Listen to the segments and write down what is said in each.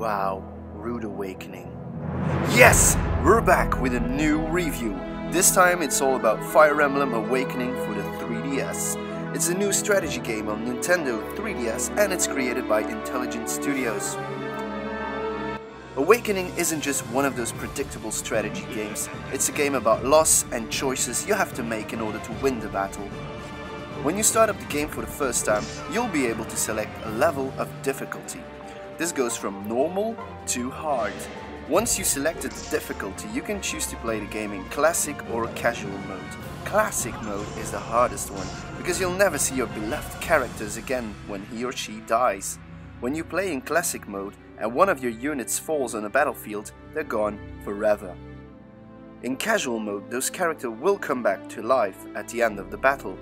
Wow, Rude Awakening. Yes! We're back with a new review. This time it's all about Fire Emblem Awakening for the 3DS. It's a new strategy game on Nintendo 3DS and it's created by Intelligent Studios. Awakening isn't just one of those predictable strategy games. It's a game about loss and choices you have to make in order to win the battle. When you start up the game for the first time, you'll be able to select a level of difficulty. This goes from normal to hard. Once you selected the difficulty, you can choose to play the game in classic or casual mode. Classic mode is the hardest one, because you'll never see your beloved characters again when he or she dies. When you play in classic mode and one of your units falls on a battlefield, they're gone forever. In casual mode, those characters will come back to life at the end of the battle.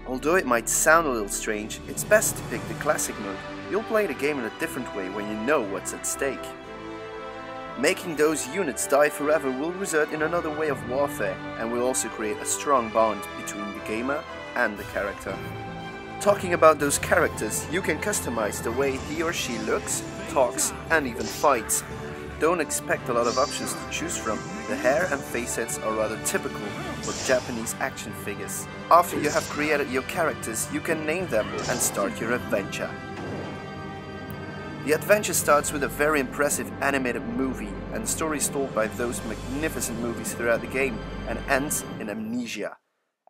Although it might sound a little strange, it's best to pick the classic mode. You'll play the game in a different way when you know what's at stake. Making those units die forever will result in another way of warfare and will also create a strong bond between the gamer and the character. Talking about those characters, you can customize the way he or she looks, talks and even fights. Don't expect a lot of options to choose from. The hair and face sets are rather typical for Japanese action figures. After you have created your characters, you can name them and start your adventure. The adventure starts with a very impressive animated movie, and the story is told by those magnificent movies throughout the game and ends in amnesia.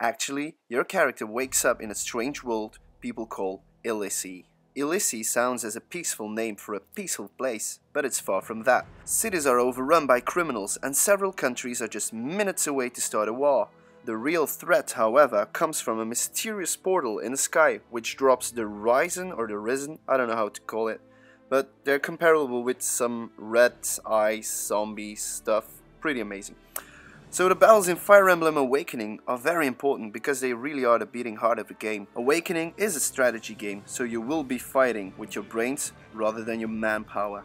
Actually, your character wakes up in a strange world people call Illicey. Illicey sounds as a peaceful name for a peaceful place, but it's far from that. Cities are overrun by criminals and several countries are just minutes away to start a war. The real threat, however, comes from a mysterious portal in the sky which drops the Risen or the Risen, I don't know how to call it, but they're comparable with some red eyes, zombie stuff, pretty amazing. So the battles in Fire Emblem Awakening are very important because they really are the beating heart of the game. Awakening is a strategy game, so you will be fighting with your brains rather than your manpower.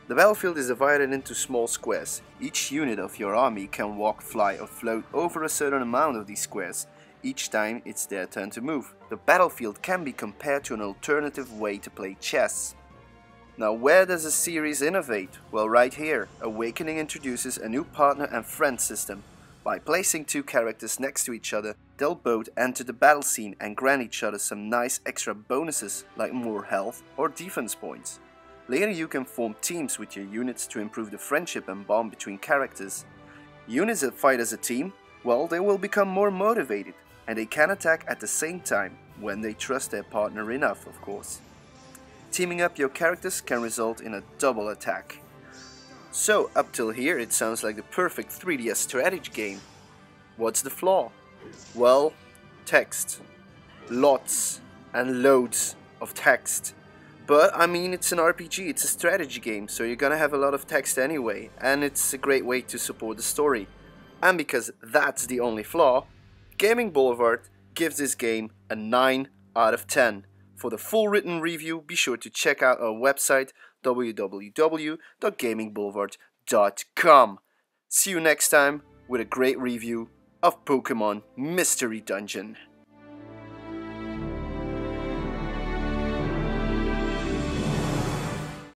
The battlefield is divided into small squares. Each unit of your army can walk, fly or float over a certain amount of these squares, each time it's their turn to move. The battlefield can be compared to an alternative way to play chess. Now where does the series innovate? Well, right here. Awakening introduces a new partner and friend system. By placing two characters next to each other, they'll both enter the battle scene and grant each other some nice extra bonuses like more health or defense points. Later you can form teams with your units to improve the friendship and bond between characters. Units that fight as a team, well, they will become more motivated and they can attack at the same time when they trust their partner enough, of course. Teaming up your characters can result in a double attack. So, up till here it sounds like the perfect 3DS strategy game. What's the flaw? Well, text. Lots and loads of text. But, I mean, it's an RPG, it's a strategy game, so you're gonna have a lot of text anyway, and it's a great way to support the story. And because that's the only flaw, Gaming Boulevard gives this game a 9 out of 10. For the full written review, be sure to check out our website www.gamingboulevard.com. See you next time with a great review of Pokemon Mystery Dungeon.